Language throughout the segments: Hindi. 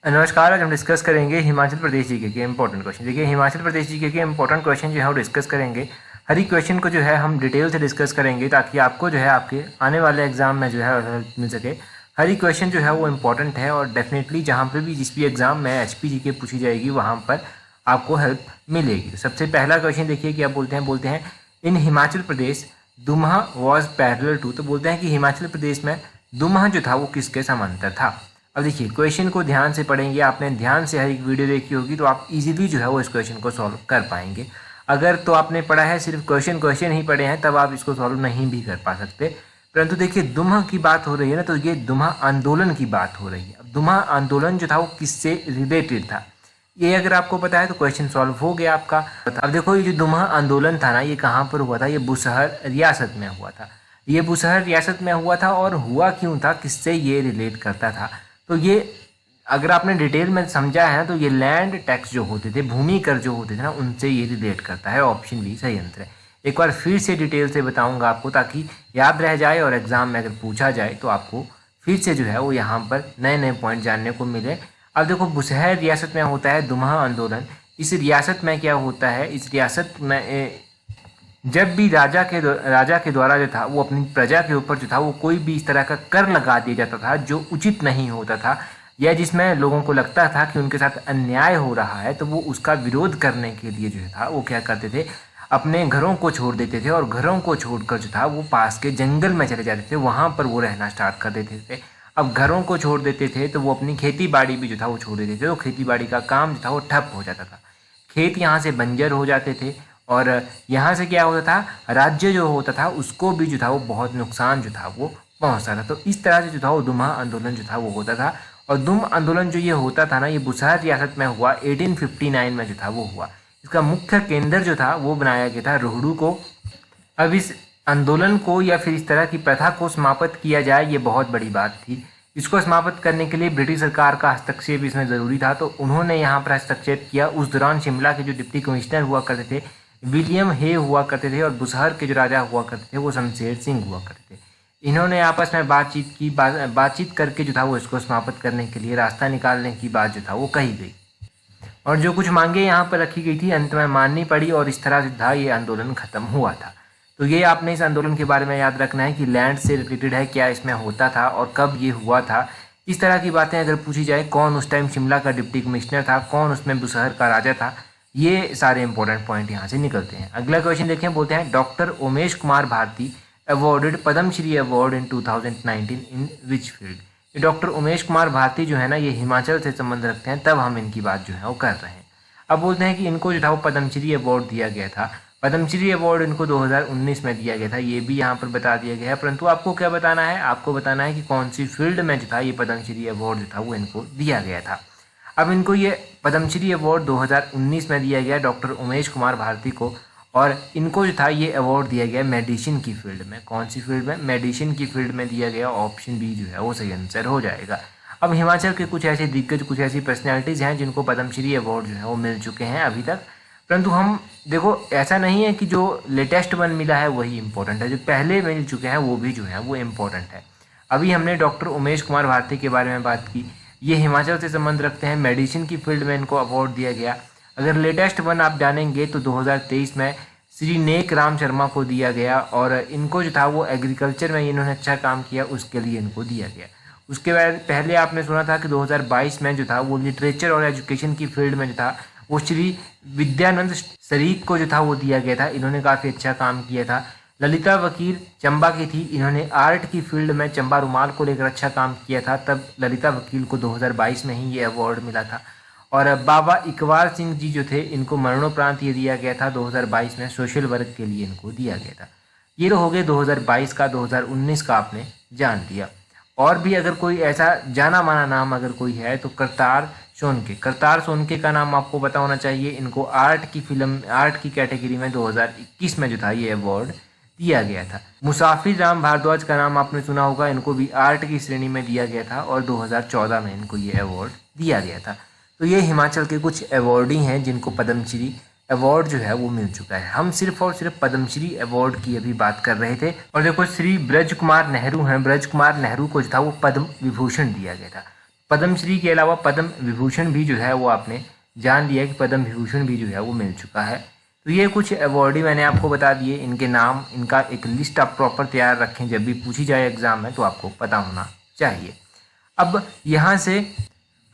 नमस्कार। आज हम डिस्कस करेंगे हिमाचल प्रदेश जीके के इंपॉर्टेंट क्वेश्चन। देखिए, हिमाचल प्रदेश जीके के इंपॉर्टेंट क्वेश्चन जो है वो डिस्कस करेंगे। हर एक क्वेश्चन को जो है हम डिटेल से डिस्कस करेंगे ताकि आपको जो है आपके आने वाले एग्जाम में जो है हेल्प मिल सके। हर एक क्वेश्चन जो है वो इंपॉर्टेंट है और डेफिनेटली जहाँ पर भी जिस भी एग्जाम में HP जीके पूछी जाएगी वहाँ पर आपको हेल्प मिलेगी। सबसे पहला क्वेश्चन देखिए क्या बोलते हैं इन हिमाचल प्रदेश दुम्हा वॉज पैरेलल टू। तो बोलते हैं कि हिमाचल प्रदेश में दुम्हा जो था वो किसके समांतर था। अब देखिए, क्वेश्चन को ध्यान से पढ़ेंगे, आपने ध्यान से हर एक वीडियो देखी होगी तो आप इजीली जो है वो इस क्वेश्चन को सॉल्व कर पाएंगे। अगर तो आपने पढ़ा है सिर्फ क्वेश्चन ही पढ़े हैं तब आप इसको सॉल्व नहीं भी कर पा सकते। परंतु देखिए, दुम्हा की बात हो रही है ना, तो ये दुम्हा आंदोलन की बात हो रही है। अब दुम्हा आंदोलन जो था वो किससे रिलेटेड था, ये अगर आपको पता है तो क्वेश्चन सॉल्व हो गया आपका। अब देखो, ये जो दुम्हा आंदोलन था ना, ये कहाँ पर हुआ था? ये बुसहर रियासत में हुआ था। ये बुसहर रियासत में हुआ था और हुआ क्यों था, किससे ये रिलेट करता था? तो ये अगर आपने डिटेल में समझा है तो ये लैंड टैक्स जो होते थे, भूमि कर जो होते थे ना, उनसे ये रिलेट करता है। ऑप्शन बी सही आंसर है। एक बार फिर से डिटेल से बताऊंगा आपको ताकि याद रह जाए और एग्जाम में अगर पूछा जाए तो आपको फिर से जो है वो यहाँ पर नए नए पॉइंट जानने को मिले। अब देखो, बुसहर रियासत में होता है दुम्हा आंदोलन। इस रियासत में क्या होता है, इस रियासत में जब भी राजा के द्वारा जो था वो अपनी प्रजा के ऊपर जो था वो कोई भी इस तरह का कर लगा दिया जाता था जो उचित नहीं होता था, या जिसमें लोगों को लगता था कि उनके साथ अन्याय हो रहा है, तो वो उसका विरोध करने के लिए जो था वो क्या करते थे, अपने घरों को छोड़ देते थे और घरों को छोड़कर जो था वो पास के जंगल में चले जाते थे, वहाँ पर वो रहना स्टार्ट कर देते थे। अब घरों को छोड़ देते थे तो वो अपनी खेती बाड़ी भी जो था वो छोड़ देते थे, तो खेती बाड़ी का काम जो था वो ठप हो जाता था, खेत यहाँ से बंजर हो जाते थे और यहाँ से क्या होता था, राज्य जो होता था उसको भी जो था वो बहुत नुकसान जो था वो पहुँचता था। तो इस तरह से जो था वो दुम्हा आंदोलन जो था वो होता था। और दुम आंदोलन जो ये होता था ना, ये बुसहर रियासत में हुआ 1859 में जो था वो हुआ। इसका मुख्य केंद्र जो था वो बनाया गया था रोहड़ू को। अब इस आंदोलन को या फिर इस तरह की प्रथा को समाप्त किया जाए, ये बहुत बड़ी बात थी। इसको समाप्त करने के लिए ब्रिटिश सरकार का हस्तक्षेप इसमें ज़रूरी था, तो उन्होंने यहाँ पर हस्तक्षेप किया। उस दौरान शिमला के जो डिप्टी कमिश्नर हुआ करते थे विलियम हे हुआ करते थे और बुसहर के जो राजा हुआ करते थे वो शमशेर सिंह हुआ करते थे। इन्होंने आपस में बातचीत करके जो था वो इसको समाप्त करने के लिए रास्ता निकालने की बात जो था वो कही गई और जो कुछ मांगे यहाँ पर रखी गई थी अंत में माननी पड़ी और इस तरह से था ये आंदोलन खत्म हुआ था। तो ये आपने इस आंदोलन के बारे में याद रखना है कि लैंड से रिलेटेड है, क्या इसमें होता था और कब ये हुआ था। इस तरह की बातें अगर पूछी जाए, कौन उस टाइम शिमला का डिप्टी कमिश्नर था, कौन उसमें बुसहर का राजा था, ये सारे इंपॉर्टेंट पॉइंट यहाँ से निकलते हैं। अगला क्वेश्चन देखें, बोलते हैं doctor Umesh Kumar Bharti awarded Padmashri award in 2019 in which field. Doctor Umesh Kumar Bharti जो है ना, ये हिमाचल से संबंध रखते हैं, तब हम इनकी बात जो है वो कर रहे हैं। अब बोलते हैं कि इनको जो था वो पद्मश्री अवार्ड दिया गया था। पद्मश्री अवार्ड इनको 2019 में दिया गया था, ये भी यहाँ पर बता दिया गया है। परंतु आपको क्या बताना है, आपको बताना है कि कौन सी फील्ड में जो था ये पद्मश्री अवार्ड जो था वो इनको दिया गया था। अब इनको ये पद्मश्री अवार्ड 2019 में दिया गया डॉक्टर उमेश कुमार भारती को, और इनको जो था ये अवार्ड दिया गया मेडिसिन की फील्ड में। कौन सी फील्ड में? मेडिसिन की फील्ड में दिया गया। ऑप्शन बी जो है वो सही आंसर हो जाएगा। अब हिमाचल के कुछ ऐसे दिग्गज, कुछ ऐसी पर्सनैलिटीज़ हैं जिनको पद्मश्री अवार्ड जो है वो मिल चुके हैं अभी तक। परंतु हम देखो, ऐसा नहीं है कि जो लेटेस्ट वन मिला है वही इंपॉर्टेंट है, जो पहले मिल चुके हैं वो भी जो है वो इम्पोर्टेंट है। अभी हमने डॉक्टर उमेश कुमार भारती के बारे में बात की, ये हिमाचल से संबंध रखते हैं, मेडिसिन की फील्ड में इनको अवार्ड दिया गया। अगर लेटेस्ट वन आप जानेंगे तो 2023 में श्री नेक राम शर्मा को दिया गया और इनको जो था वो एग्रीकल्चर में इन्होंने अच्छा काम किया उसके लिए इनको दिया गया। उसके बाद पहले आपने सुना था कि 2022 में जो था वो लिटरेचर और एजुकेशन की फील्ड में जो था वो श्री विद्यानंद सरीख को जो था वो दिया गया था, इन्होंने काफ़ी अच्छा काम किया था। ललिता वकील चंबा की थी, इन्होंने आर्ट की फील्ड में चंबा रुमाल को लेकर अच्छा काम किया था, तब ललिता वकील को 2022 में ही ये अवार्ड मिला था। और बाबा इकबाल सिंह जी जो थे, इनको मरणोपरांत ये दिया गया था 2022 में, सोशल वर्क के लिए इनको दिया गया था। ये तो हो गए 2022 का। 2019 का आपने जान लिया। और भी अगर कोई ऐसा जाना माना नाम अगर कोई है तो करतार सोनके का नाम आपको पता होना चाहिए। इनको आर्ट की कैटेगरी में 2021 में जो था ये अवार्ड दिया गया था। मुसाफिर राम भारद्वाज का नाम आपने सुना होगा, इनको भी आर्ट की श्रेणी में दिया गया था और 2014 में इनको ये अवार्ड दिया गया था। तो ये हिमाचल के कुछ अवार्डी हैं जिनको पद्मश्री अवार्ड जो है वो मिल चुका है। हम सिर्फ और सिर्फ पद्मश्री अवार्ड की अभी बात कर रहे थे। और देखो, श्री ब्रज कुमार नेहरू हैं, ब्रज कुमार नेहरू को जो था वो पद्म विभूषण दिया गया था। पद्मश्री के अलावा पद्म विभूषण भी जो है वो आपने जान लिया कि पद्म विभूषण भी जो है वो मिल चुका है। तो ये कुछ अवार्डी मैंने आपको बता दिए, इनके नाम, इनका एक लिस्ट आप प्रॉपर तैयार रखें, जब भी पूछी जाए एग्जाम में तो आपको पता होना चाहिए। अब यहाँ से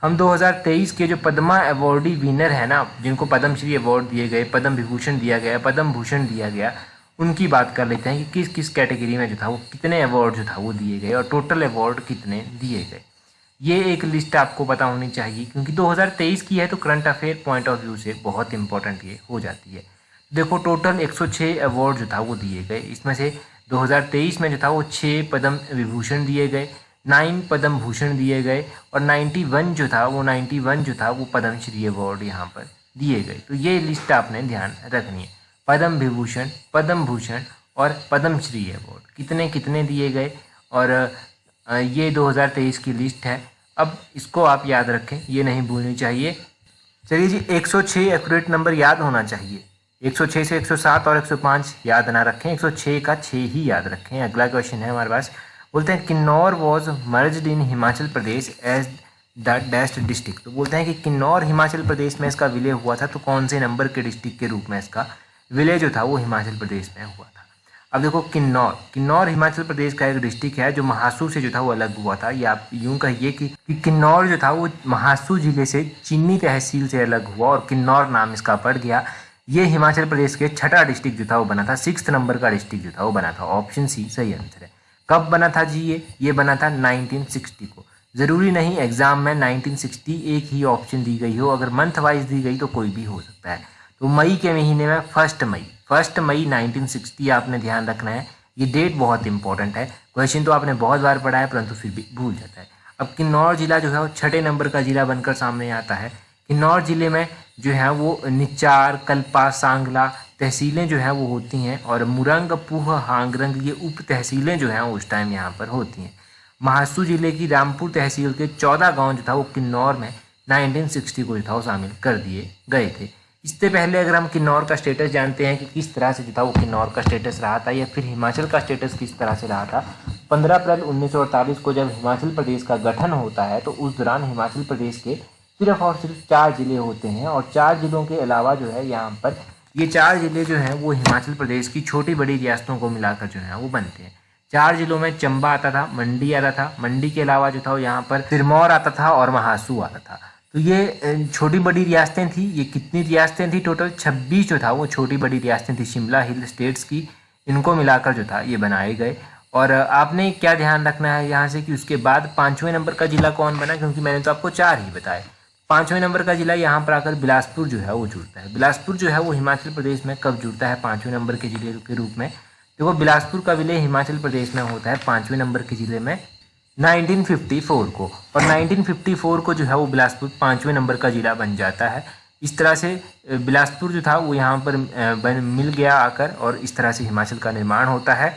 हम 2023 के जो पद्मा अवार्डी विनर है ना, जिनको पद्मश्री अवार्ड दिए गए, पद्म विभूषण दिया गया, पद्म भूषण दिया गया, उनकी बात कर लेते हैं कि किस किस कैटेगरी में जो था वो कितने अवार्ड जो था वो दिए गए और टोटल अवार्ड कितने दिए गए। ये एक लिस्ट आपको पता होनी चाहिए, क्योंकि 2023 की है तो current affair point of view से बहुत इंपॉर्टेंट ये हो जाती है। देखो टोटल 106 अवार्ड जो था वो दिए गए, इसमें से 2023 में जो था वो 6 पद्म विभूषण दिए गए, 9 पद्म भूषण दिए गए और 91 जो था वो पद्मश्री अवार्ड यहाँ पर दिए गए। तो ये लिस्ट आपने ध्यान रखनी है, पद्म विभूषण, पद्म भूषण और पद्मश्री अवार्ड कितने कितने दिए गए, और ये 2023 की लिस्ट है। अब इसको आप याद रखें, ये नहीं भूलनी चाहिए। चलिए जी, 106 एक्यूरेट नंबर याद होना चाहिए, 106 से 107 और 105 याद ना रखें, 106 का 6 ही याद रखें। अगला क्वेश्चन है हमारे पास, बोलते हैं Kinnaur was merged in Himachal Pradesh as the dash district. तो बोलते हैं कि किन्नौर हिमाचल प्रदेश में इसका विलय हुआ था, तो कौन से नंबर के डिस्ट्रिक्ट के रूप में इसका विलय जो था वो हिमाचल प्रदेश में हुआ था। अब देखो किन्नौर हिमाचल प्रदेश का एक डिस्ट्रिक्ट है जो महासू से जो था वो अलग हुआ था, या आप यूँ कहिए कि किन्नौर जो था वो महासू जिले से चीनी तहसील से अलग हुआ और किन्नौर नाम इसका पड़ गया। ये हिमाचल प्रदेश के छठा डिस्ट्रिक्ट जो था वो बना था, 6th नंबर का डिस्ट्रिक्ट जो था वो बना था। ऑप्शन सी सही आंसर है। कब बना था जी ये बना था 1960 को। ज़रूरी नहीं एग्जाम में 1960 एक ही ऑप्शन दी गई हो, अगर मंथ वाइज दी गई तो कोई भी हो सकता है। तो मई के महीने में 1 मई 1960 आपने ध्यान रखना है, ये डेट बहुत इंपॉर्टेंट है। क्वेश्चन तो आपने बहुत बार पढ़ा है परंतु फिर भी भूल जाता है। अब किन्नौर जिला जो है वो 6ठे नंबर का जिला बनकर सामने आता है। किन्नौर जिले में जो है वो निचार, कल्पा, सांगला तहसीलें जो हैं वो होती हैं, और मुरंग, पूह, हांगरंग ये उप तहसीलें जो हैं उस टाइम यहाँ पर होती हैं। महासू जिले की रामपुर तहसील के 14 गांव जो था वो किन्नौर में 1960 को जो था वो शामिल कर दिए गए थे। इससे पहले अगर हम किन्नौर का स्टेटस जानते हैं कि किस तरह से जो था वो किन्नौर का स्टेटस रहा था, या फिर हिमाचल का स्टेटस किस तरह से रहा था। 15 अप्रैल 1948 को जब हिमाचल प्रदेश का गठन होता है तो उस दौरान हिमाचल प्रदेश के सिर्फ और सिर्फ 4 जिले होते हैं, और 4 जिलों के अलावा जो है यहाँ पर ये 4 जिले जो हैं वो हिमाचल प्रदेश की छोटी बड़ी रियासतों को मिलाकर जो है वो बनते हैं। 4 जिलों में चंबा आता था, मंडी आता था, मंडी के अलावा जो था वो यहाँ पर सिरमौर आता था और महासू आता था। तो ये छोटी बड़ी रियासतें थी। ये कितनी रियासतें थी? टोटल 26 जो था वो छोटी बड़ी रियासतें थी शिमला हिल स्टेट्स की, इनको मिलाकर जो था ये बनाए गए। और आपने क्या ध्यान रखना है यहाँ से कि उसके बाद 5वें नंबर का जिला कौन बना, क्योंकि मैंने तो आपको 4 ही बताए। 5वें नंबर का जिला यहाँ पर आकर बिलासपुर जो है वो जुड़ता है। बिलासपुर जो है वो हिमाचल प्रदेश में कब जुड़ता है 5वें नंबर के जिले के रूप में? देखो बिलासपुर का विलय हिमाचल प्रदेश में होता है 5वें नंबर के जिले में 1954 को, और 1954 को जो है वो बिलासपुर 5वें नंबर का जिला बन जाता है। इस तरह से बिलासपुर जो था वो यहाँ पर मिल गया आकर, और इस तरह से हिमाचल का निर्माण होता है।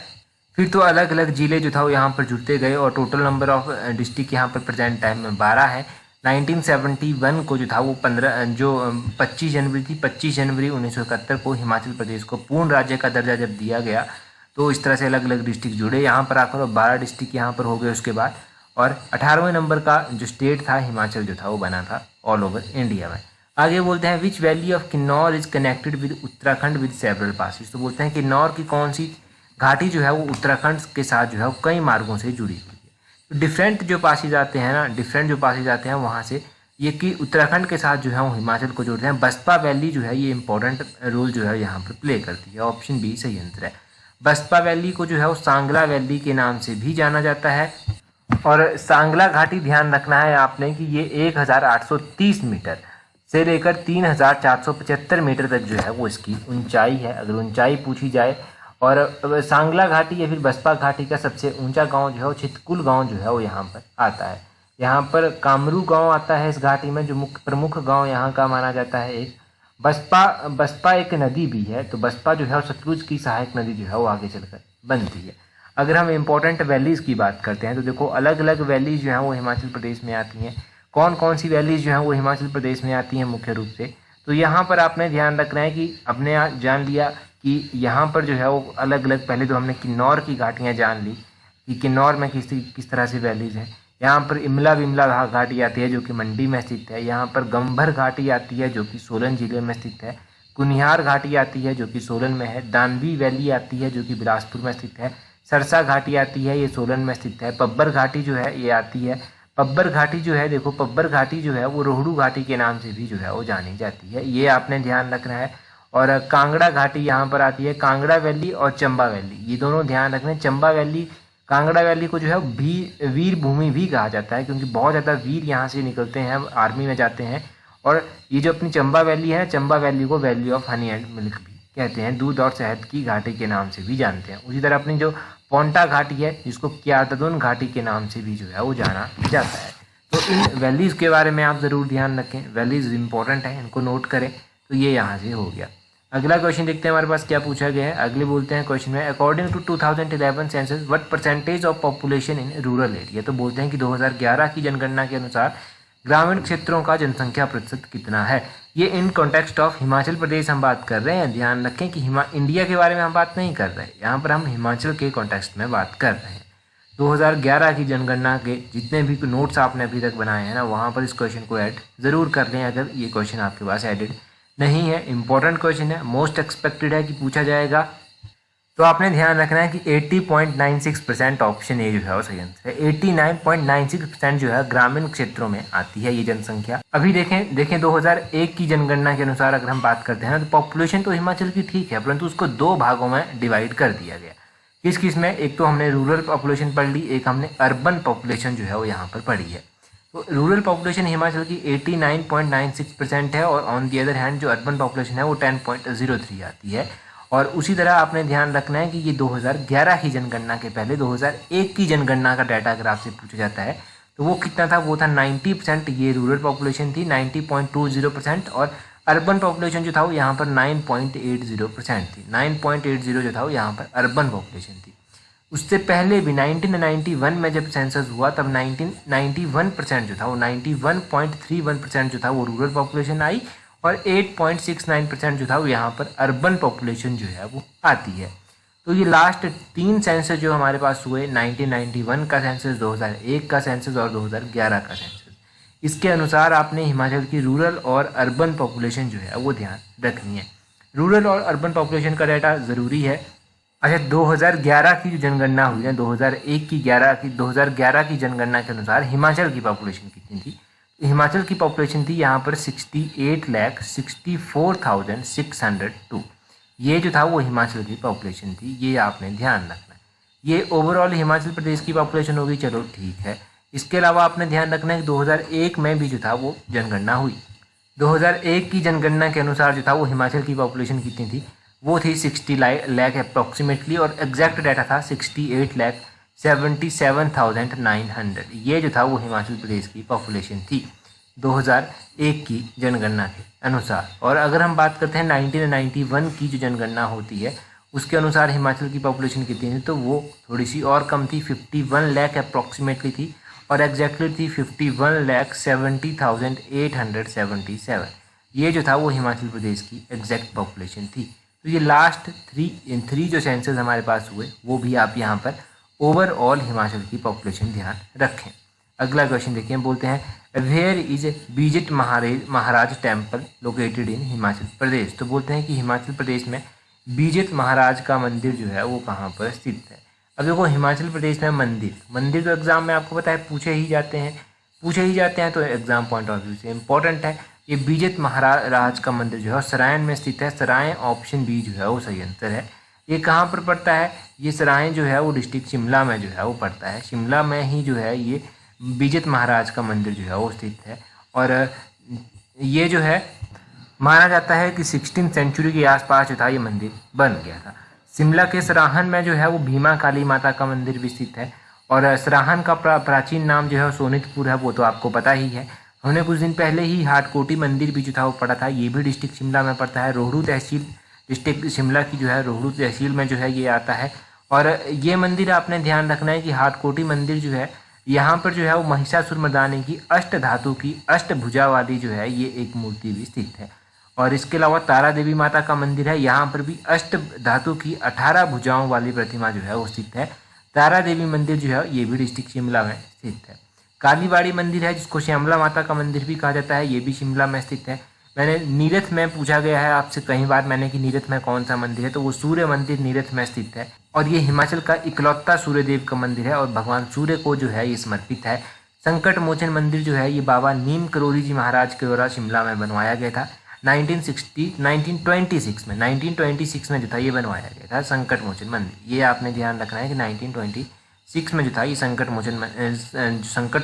फिर तो अलग अलग जिले जो था वो यहाँ पर जुड़ते गए, और टोटल नंबर ऑफ डिस्ट्रिक्ट यहाँ पर प्रेजेंट टाइम में 12 है। 1971 को जो था वो 25 जनवरी थी, 25 जनवरी 1971 को हिमाचल प्रदेश को पूर्ण राज्य का दर्जा जब दिया गया, तो इस तरह से अलग अलग डिस्ट्रिक्ट जुड़े यहाँ पर आकर, और 12 डिस्ट्रिक्ट यहाँ पर हो गए उसके बाद। और 18वें नंबर का जो स्टेट था हिमाचल जो था वो बना था ऑल ओवर इंडिया में। आगे बोलते हैं विच valley of Kinnaur is connected with Uttarakhand with several passes. तो बोलते हैं किन्नौर की कौन सी घाटी जो है वो उत्तराखंड के साथ जो है वो कई मार्गों से जुड़ी हुई है। तो डिफरेंट जो पासेज आते हैं वहाँ से ये कि उत्तराखंड के साथ जो है वो हिमाचल को जोड़ते हैं। बसपा वैली जो है ये इंपॉर्टेंट रोल जो है यहाँ पर प्ले करती है। ऑप्शन बी सही आंसर है। बसपा वैली को जो है वो सांगला वैली के नाम से भी जाना जाता है, और सांगला घाटी ध्यान रखना है आपने कि ये 1830 मीटर से लेकर 3475 मीटर तक जो है वो इसकी ऊंचाई है, अगर ऊंचाई पूछी जाए। और सांगला घाटी या फिर बसपा घाटी का सबसे ऊंचा गांव जो है वो छितकुल गांव जो है वो यहाँ पर आता है। यहाँ पर कामरू गांव आता है इस घाटी में, जो मुख्य प्रमुख गांव यहाँ का माना जाता है। एक बसपा एक नदी भी है, तो बसपा जो है वो सतलुज की सहायक नदी जो है वो आगे चलकर बनती है। अगर हम इम्पोर्टेंट वैलीज़ की बात करते हैं तो देखो अलग अलग वैलीज़ जो हैं वो हिमाचल प्रदेश में आती हैं। कौन कौन सी वैलीज़ जो हैं वो हिमाचल प्रदेश में आती हैं मुख्य रूप से? तो यहाँ पर आपने ध्यान रखना है कि अपने जान लिया कि यहाँ पर जो है वो अलग अलग, पहले तो हमने किन्नौर की घाटियाँ जान ली कि किन्नौर में किस तरह से वैलीज़ हैं। यहाँ पर इमला विमला घाटी आती है जो कि मंडी में स्थित है। यहाँ पर गंभर घाटी आती है जो कि सोलन जिले में स्थित है। कुनिहार घाटी आती है जो कि सोलन में है। दानवी वैली आती है जो कि बिलासपुर में स्थित है। सरसा घाटी आती है, ये सोलन में स्थित है। पब्बर घाटी जो है ये आती है। पब्बर घाटी जो है, देखो पब्बर घाटी जो है वो रोहड़ू घाटी के नाम से भी जो है वो जानी जाती है, ये आपने ध्यान रखना है। और कांगड़ा घाटी यहाँ पर आती है। कांगड़ा वैली और चंबा वैली, ये दोनों ध्यान रखना है। चंबा वैली, कांगड़ा वैली को जो है वीर भूमि भी कहा जाता है, क्योंकि बहुत ज़्यादा वीर यहाँ से निकलते हैं, आर्मी में जाते हैं। और ये जो अपनी चंबा वैली है, चंबा वैली को valley of honey and milk भी कहते हैं, दूध और शहद की घाटी के नाम से भी जानते हैं। उसी तरह अपनी जो पोंटा घाटी है, जिसको क्यातदुन घाटी के नाम से भी जो है वो जाना जाता है। तो इन वैलीज़ के बारे में आप ज़रूर ध्यान रखें, वैलीज़ इंपॉर्टेंट है, इनको नोट करें। तो ये यहाँ से हो गया। अगला क्वेश्चन देखते हैं हमारे पास क्या पूछा गया है। अगले बोलते हैं क्वेश्चन में, according to 2011 census what percentage of population in rural area. तो बोलते हैं कि 2011 की जनगणना के अनुसार ग्रामीण क्षेत्रों का जनसंख्या प्रतिशत कितना है। ये in context of Himachal Pradesh हम बात कर रहे हैं। ध्यान रखें कि इंडिया के बारे में हम बात नहीं कर रहे, यहाँ पर हम हिमाचल के कॉन्टेक्स्ट में बात कर रहे हैं। 2011 की जनगणना के जितने भी नोट्स आपने अभी तक बनाए हैं ना, वहाँ पर इस क्वेश्चन को ऐड ज़रूर कर लें अगर ये क्वेश्चन आपके पास एडिड नहीं है। इंपॉर्टेंट क्वेश्चन है, मोस्ट एक्सपेक्टेड है कि पूछा जाएगा। तो आपने ध्यान रखना है कि 80.96% ऑप्शन ए जो है वो सही आंसर है। 89.96% जो है ग्रामीण क्षेत्रों में आती है ये जनसंख्या। अभी देखें 2001 की जनगणना के अनुसार अगर हम बात करते हैं तो पॉपुलेशन तो हिमाचल की ठीक है, परंतु उसको दो भागों में डिवाइड कर दिया गया। किस किस में? एक तो हमने रूरल पॉपुलेशन पढ़ ली, एक हमने अर्बन पॉपुलेशन जो है वो यहाँ पर पढ़ी है। तो रूरल पॉपुलेशन हिमाचल की 89.96% है और ऑन दी अदर हैंड जो अर्बन पॉपुलेशन है वो 10.03 आती है। और उसी तरह आपने ध्यान रखना है कि ये 2011 की जनगणना के पहले 2001 की जनगणना का डाटा अगर आपसे पूछा जाता है तो वो कितना था? वो था 90%, ये रूरल पॉपुलेशन थी 90.20%, और अर्बन पॉपुलेशन जो था वो यहाँ पर 9.80% थी। 9.80 जो था वो यहाँ पर अर्बन पॉपुलेशन थी। उससे पहले भी 1991 में जब सेंसस हुआ तब 91% जो था वो 91.31% जो था वो रूरल पॉपुलेशन आई, और 8.69% जो था वो यहाँ पर अर्बन पॉपुलेशन जो है वो आती है। तो ये लास्ट 3 सेंसस जो हमारे पास हुए, 1991 का सेंसस, 2001 का सेंसस और 2011 का सेंसस, इसके अनुसार आपने हिमाचल की रूरल और अर्बन पॉपुलेशन जो है वो ध्यान रखनी है। रूरल और अर्बन पॉपुलेशन का डाटा ज़रूरी है। अच्छा, 2011 की जो जनगणना हुई है, 2011 की जनगणना के अनुसार हिमाचल की पॉपुलेशन कितनी थी? हिमाचल की पॉपुलेशन थी यहाँ पर 68,64,602। ये जो था वो हिमाचल की पॉपुलेशन थी, ये आपने ध्यान रखना है। ये ओवरऑल हिमाचल प्रदेश की पॉपुलेशन होगी, चलो ठीक है। इसके अलावा आपने ध्यान रखना है कि 2001 में भी जो था वो जनगणना हुई। 2001 की जनगणना के अनुसार जो था वो हिमाचल की पॉपुलेशन कितनी थी? वो थी 60 लाख अप्रॉक्सीमेटली, और एग्जैक्ट डाटा था 68,77,900। ये जो था वो हिमाचल प्रदेश की पॉपुलेशन थी 2001 की जनगणना के अनुसार। और अगर हम बात करते हैं 1991 की जो जनगणना होती है उसके अनुसार हिमाचल की पॉपुलेशन कितनी थी, तो वो थोड़ी सी और कम थी, 51 लाख अप्रॉक्सीमेटली थी, और एग्जैक्टली थी 51,70,877। ये जो था वो हिमाचल प्रदेश की एग्जैक्ट पॉपुलेशन थी। तो ये लास्ट थ्री जो सेंसस हमारे पास हुए वो भी आप यहाँ पर ओवरऑल हिमाचल की पॉपुलेशन ध्यान रखें। अगला क्वेश्चन देखिए, बोलते हैं where is Bijit Maharaj temple located in Himachal Pradesh. तो बोलते हैं कि हिमाचल प्रदेश में बीजित महाराज का मंदिर जो है वो कहाँ पर स्थित है। अब देखो, हिमाचल प्रदेश में मंदिर तो एग्जाम में आपको पता है पूछे ही जाते हैं, तो एग्जाम पॉइंट ऑफ व्यू से इंपॉर्टेंट है। ये बीजित महाराज का मंदिर जो है सरायन में स्थित है। सराय ऑप्शन बी जो है वो सही आंसर है। ये कहाँ पर पड़ता है? ये सराय जो है वो डिस्ट्रिक्ट शिमला में जो है वो पड़ता है। शिमला में ही जो है ये बीजित महाराज का मंदिर जो है वो स्थित है। और ये जो है माना जाता है कि 16वीं सेंचुरी के आसपास जो था ये मंदिर बन गया था। शिमला के सराहन में जो है वो भीमा काली माता का मंदिर भी स्थित है। और सराहन का प्राचीन नाम जो है सोनितपुर है, वो तो आपको पता ही है। हमने कुछ दिन पहले ही हाटकोटी मंदिर भी जो था वो पढ़ा था, ये भी डिस्ट्रिक्ट शिमला में पड़ता है। रोहड़ू तहसील, डिस्ट्रिक्ट शिमला की जो है रोहड़ू तहसील में जो है ये आता है। और ये मंदिर आपने ध्यान रखना है कि हाटकोटी मंदिर जो है यहाँ पर जो है वो महिषासुरमर्दानी की अष्ट धातु की अष्टभुजा वाली जो है ये एक मूर्ति भी स्थित है। और इसके अलावा तारा देवी माता का मंदिर है, यहाँ पर भी अष्ट धातु की 18 भुजाओं वाली प्रतिमा जो है वो स्थित है। तारा देवी मंदिर जो है ये भी डिस्ट्रिक्ट शिमला में स्थित है। कालीबाड़ी मंदिर है जिसको श्यामला माता का मंदिर भी कहा जाता है, ये भी शिमला में स्थित है। मैंने नीरथ में पूछा गया है आपसे कई बार मैंने कि नीरथ में कौन सा मंदिर है, तो वो सूर्य मंदिर नीरथ में स्थित है और ये हिमाचल का इकलौता सूर्य देव का मंदिर है और भगवान सूर्य को जो है ये समर्पित है। संकट मोचन मंदिर जो है ये बाबा नीम करोली जी महाराज के द्वारा शिमला में बनवाया गया था 1926 में जो था ये बनवाया गया था संकट मोचन मंदिर। ये आपने ध्यान रखना है कि 1926 में जो था ये संकट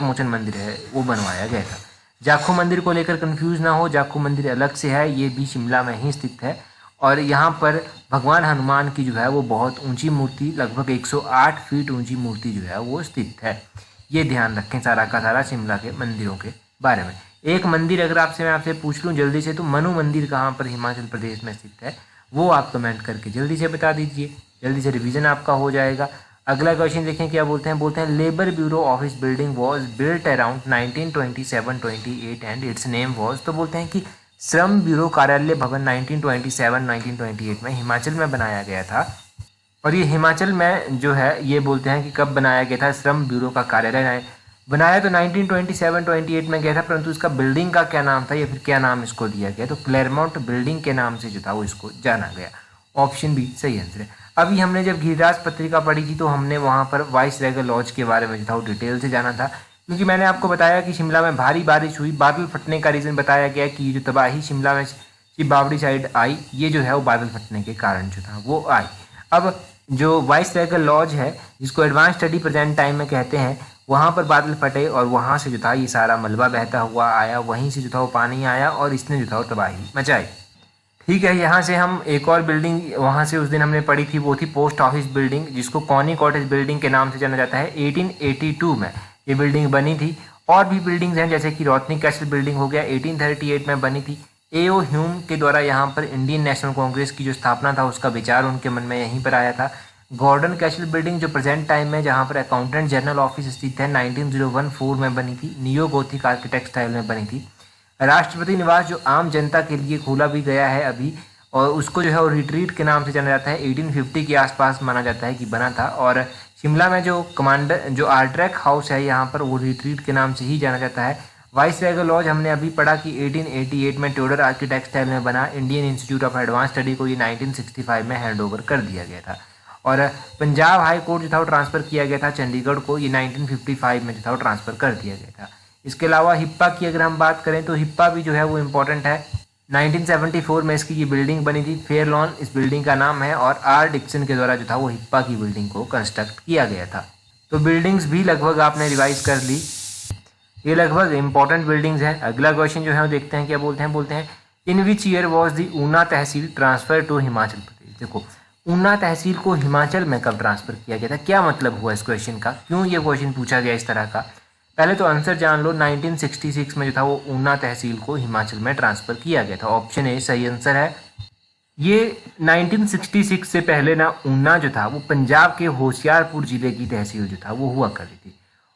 मोचन मंदिर है वो बनवाया गया था। जाखू मंदिर को लेकर कंफ्यूज ना हो, जाखू मंदिर अलग से है, ये भी शिमला में ही स्थित है और यहाँ पर भगवान हनुमान की जो है वो बहुत ऊंची मूर्ति, लगभग 108 फीट ऊंची मूर्ति जो है वो स्थित है। ये ध्यान रखें सारा का सारा शिमला के मंदिरों के बारे में। एक मंदिर अगर मैं आपसे पूछ लूँ जल्दी से, तो मनु मंदिर कहाँ पर हिमाचल प्रदेश में स्थित है वो आप कमेंट करके जल्दी से बता दीजिए, जल्दी से रिवीजन आपका हो जाएगा। अगला क्वेश्चन देखें क्या बोलते हैं labour bureau office building was built around 1927-28 and it's name was, तो बोलते हैं कि श्रम ब्यूरो कार्यालय भवन 1927-1928 में हिमाचल में बनाया गया था और ये हिमाचल में जो है ये बोलते हैं कि कब बनाया गया था श्रम ब्यूरो का कार्यालय। बनाया तो 1927-28 में गया था, परंतु इसका बिल्डिंग का क्या नाम था या फिर क्या नाम इसको दिया गया, तो क्लेरमाउंट बिल्डिंग के नाम से जो था वो इसको जाना गया। ऑप्शन बी सही आंसर है। अभी हमने जब गिरिराज पत्रिका पढ़ी थी तो हमने वहाँ पर वाइसरेगल लॉज के बारे में जो था वो डिटेल से जाना था, क्योंकि मैंने आपको बताया कि शिमला में भारी बारिश हुई, बादल फटने का रीज़न बताया गया कि जो तबाही शिमला में बावड़ी साइड आई ये जो है वो बादल फटने के कारण जो था वो आई। अब जो वाइसरेगल लॉज है जिसको एडवांस स्टडी प्रेजेंट टाइम में कहते हैं, वहाँ पर बादल फटे और वहाँ से जो था ये सारा मलबा बहता हुआ आया, वहीं से जो था वो पानी आया और इसने जो था वो तबाही मचाई। ठीक है, यहाँ से हम एक और बिल्डिंग वहाँ से उस दिन हमने पढ़ी थी, वो थी पोस्ट ऑफिस बिल्डिंग जिसको कॉनी कॉटेज बिल्डिंग के नाम से जाना जाता है। 1882 में ये बिल्डिंग बनी थी। और भी बिल्डिंग्स हैं जैसे कि रोथनी कैसल बिल्डिंग हो गया, 1838 में बनी थी। A.O. ह्यूम के द्वारा यहाँ पर इंडियन नेशनल कांग्रेस की जो स्थापना था उसका विचार उनके मन में यहीं पर आया था। गॉर्डन कैसल बिल्डिंग जो प्रेजेंट टाइम में जहाँ पर अकाउंटेंट जनरल ऑफिस स्थित है 1914 में बनी थी, नियो गोथिक आर्किटेक्ट स्टाइल में बनी थी। राष्ट्रपति निवास जो आम जनता के लिए खोला भी गया है अभी, और उसको जो है वो रिट्रीट के नाम से जाना जाता है, 1850 के आसपास माना जाता है कि बना था। और शिमला में जो कमांडर जो आर्ट्रैक हाउस है यहाँ पर वो रिट्रीट के नाम से ही जाना जाता है। वाइसरेगल लॉज हमने अभी पढ़ा कि 1888 में ट्यूडर आर्किटेक्ट स्टाइल में बना। Indian institute of advance study को ये 1965 में हैंड ओवर कर दिया गया था। और पंजाब हाई कोर्ट जो था वो ट्रांसफ़र किया गया था चंडीगढ़ को, ये 1955 में जो था वो ट्रांसफ़र कर दिया गया था। इसके अलावा हिप्पा की अगर हम बात करें तो हिप्पा भी जो है वो इम्पोर्टेंट है। 1974 में इसकी ये बिल्डिंग बनी थी, फेयर लॉन इस बिल्डिंग का नाम है और आर डिक्सन के द्वारा जो था वो हिप्पा की बिल्डिंग को कंस्ट्रक्ट किया गया था। तो बिल्डिंग्स भी लगभग आपने रिवाइज कर ली, ये लगभग इंपॉर्टेंट बिल्डिंग्स हैं। अगला क्वेश्चन जो है वो देखते हैं क्या बोलते हैं in which year was the Una tehsil transfer to Himachal Pradesh. देखो ऊना तहसील को हिमाचल में कब ट्रांसफ़र किया गया था, क्या मतलब हुआ इस क्वेश्चन का, क्यों ये क्वेश्चन पूछा गया इस तरह का। पहले तो आंसर जान लो, 1966 में जो था वो ऊना तहसील को हिमाचल में ट्रांसफ़र किया गया था। ऑप्शन ए सही आंसर है। ये 1966 से पहले ना ऊना जो था वो पंजाब के होशियारपुर ज़िले की तहसील जो था वो हुआ करती थी,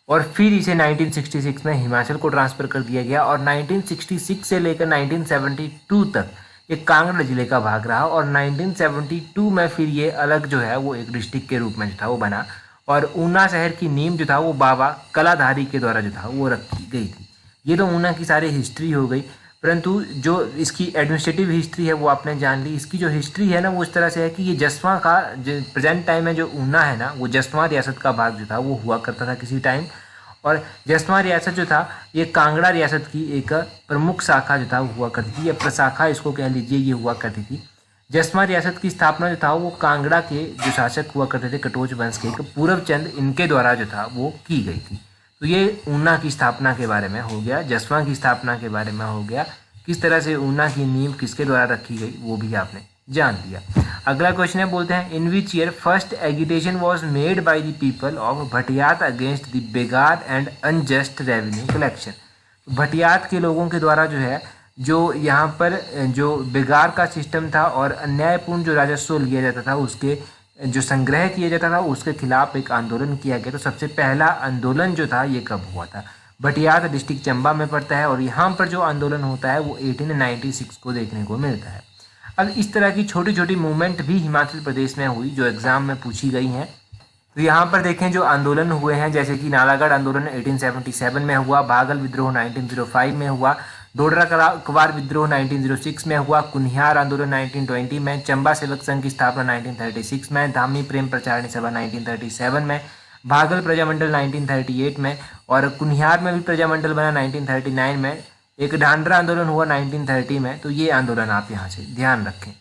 और फिर इसे 1966 में हिमाचल को ट्रांसफ़र कर दिया गया और 1966 से लेकर 1972 तक ये कांगड़ा जिले का भाग रहा और 1972 में फिर ये अलग जो है वो एक डिस्ट्रिक्ट के रूप में जो था वो बना। और ऊना शहर की नींव जो था वो बाबा कलाधारी के द्वारा जो था वो रखी गई थी। ये तो ऊना की सारी हिस्ट्री हो गई, परंतु जो इसकी एडमिनिस्ट्रेटिव हिस्ट्री है वो आपने जान ली। इसकी जो हिस्ट्री है ना वो इस तरह से है कि ये जसवां का जो प्रेजेंट टाइम में जो ऊना है ना वो जसवां रियासत का भाग जो था वो हुआ करता था किसी टाइम, और जसवां रियासत जो था ये कांगड़ा रियासत की एक प्रमुख शाखा जो था वो हुआ करती थी, या प्रशाखा इसको कह लीजिए, ये हुआ करती थी। जसवां रियासत की स्थापना जो था वो कांगड़ा के जो शासक हुआ करते थे कटोच वंश के पूरब चंद, इनके द्वारा जो था वो की गई थी। तो ये ऊना की स्थापना के बारे में हो गया, जसवां की स्थापना के बारे में हो गया, किस तरह से ऊना की नींव किसके द्वारा रखी गई वो भी आपने जान लिया। अगला क्वेश्चन है बोलते हैं in which year first agitation was made by the people of Bhattiyat against the begar and unjust revenue collection. Bhattiyat के लोगों के द्वारा जो है जो यहाँ पर जो बेगार का सिस्टम था और अन्यायपूर्ण जो राजस्व लिया जाता था उसके जो संग्रह किया जाता था उसके खिलाफ एक आंदोलन किया गया। तो सबसे पहला आंदोलन जो था ये कब हुआ था, भटियात डिस्ट्रिक्ट चंबा में पड़ता है और यहाँ पर जो आंदोलन होता है वो 1896 को देखने को मिलता है। अब इस तरह की छोटी छोटी मूवमेंट भी हिमाचल प्रदेश में हुई जो एग्ज़ाम में पूछी गई हैं। तो यहाँ पर देखें जो आंदोलन हुए हैं, जैसे कि नालागढ़ आंदोलन 1877 में हुआ, भागल विद्रोह 1905 में हुआ, डोडरा कवार विद्रोह 1906 में हुआ, कुनिहार आंदोलन 1920 में, चंबा सेवक संघ की स्थापना 1936 में, धामी प्रेम प्रचारणी सभा 1937 में, भागल प्रजामंडल 1938 में, और कुनिहार में भी प्रजामंडल बना 1939 में, एक ढांडरा आंदोलन हुआ 1930 में। तो ये आंदोलन आप यहाँ से ध्यान रखें।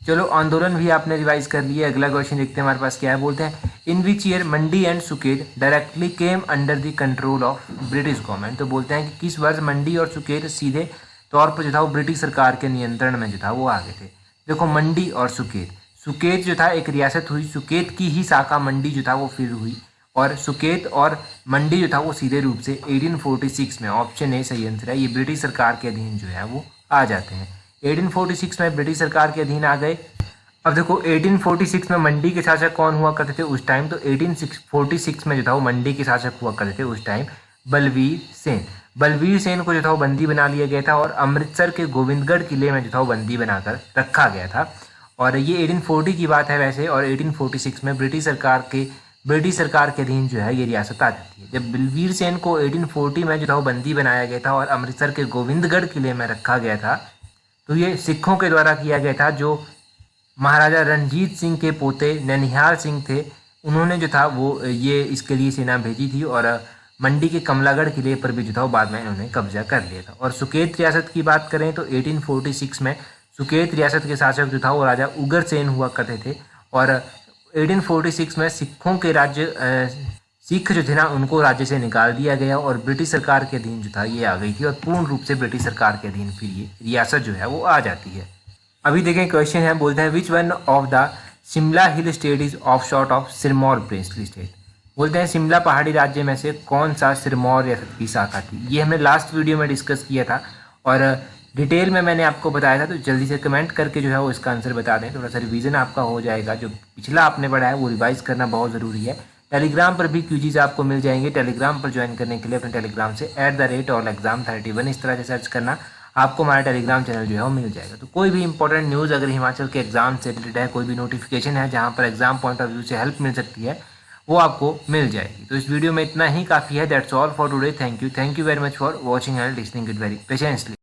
चलो आंदोलन भी आपने रिवाइज कर लिया। अगला क्वेश्चन देखते हैं हमारे पास क्या है। बोलते हैं in which year Mandi and Suket directly came under the control of British government. तो बोलते हैं कि किस वर्ष मंडी और सुकेत सीधे तौर पर जो था वो ब्रिटिश सरकार के नियंत्रण में जो था वो आ गए थे। देखो मंडी और सुकेत, सुकेत जो था एक रियासत हुई, सुकेत की ही शाखा मंडी जो था वो फिर हुई, और सुकेत और मंडी जो था वो सीधे रूप से 1846 में, ऑप्शन ए सही आंसर है, ये ब्रिटिश सरकार के अधीन जो है वो आ जाते हैं। 1846 में ब्रिटिश सरकार के अधीन आ गए। अब देखो 1846 में मंडी के शासक कौन हुआ करते थे उस टाइम, तो 1846 में जो था वो मंडी के शासक हुआ करते थे उस टाइम बलवीर सेन। बलवीर सेन को जो था वो बंदी बना लिया गया था और अमृतसर के गोविंदगढ़ किले में जो था वो बंदी बनाकर रखा गया था। और ये 1840 की बात है वैसे, और 1846 में ब्रिटिश सरकार के अधीन जो है ये रियासत आ जाती है। जब बलवीर सेन को 1840 में जो था वो बंदी बनाया गया था और अमृतसर के गोविंदगढ़ किले में रखा गया था, तो ये सिखों के द्वारा किया गया था। जो महाराजा रणजीत सिंह के पोते ननिहाल सिंह थे, उन्होंने जो था वो ये इसके लिए सेना भेजी थी, और मंडी के कमलागढ़ किले पर भी जो था वो बाद में इन्होंने कब्जा कर लिया था। और सुकेत रियासत की बात करें तो 1846 में सुकेत रियासत के शासक जो था वो राजा उग्रसेन हुआ करते थे, और 1846 में सिखों के सिख जो थे ना उनको राज्य से निकाल दिया गया और ब्रिटिश सरकार के अधीन जो था ये आ गई थी, और पूर्ण रूप से ब्रिटिश सरकार के अधीन फिर ये रियासत जो है वो आ जाती है। अभी देखें क्वेश्चन है, बोलते हैं which one of the Shimla hill state is of short of Sirmaur princely state. बोलते हैं शिमला पहाड़ी राज्य में से कौन सा सिरमौर रियासत की शाखा थी। ये हमने लास्ट वीडियो में डिस्कस किया था और डिटेल में मैंने आपको बताया था, तो जल्दी से कमेंट करके जो है वो इसका आंसर बता दें, थोड़ा सा रिवीजन आपका हो जाएगा। जो पिछला आपने पढ़ा है वो रिवाइज करना बहुत ज़रूरी है। टेलीग्राम पर भी क्यूजीज आपको मिल जाएंगे। टेलीग्राम पर ज्वाइन करने के लिए अपने टेलीग्राम से @allexam31 इस तरह से सर्च करना, आपको हमारा टेलीग्राम चैनल जो है वो मिल जाएगा। तो कोई भी इंपॉर्टेंट न्यूज़ अगर हिमाचल के एग्जाम से रिलेटेड है, कोई भी नोटिफिकेशन है जहाँ पर एग्जाम पॉइंट ऑफ व्यू से हेल्प मिल सकती है, वो आपको मिल जाएगी। तो इस वीडियो में इतना ही काफ़ी है। That's all for today. Thank you very much for watching and listening it very patiently.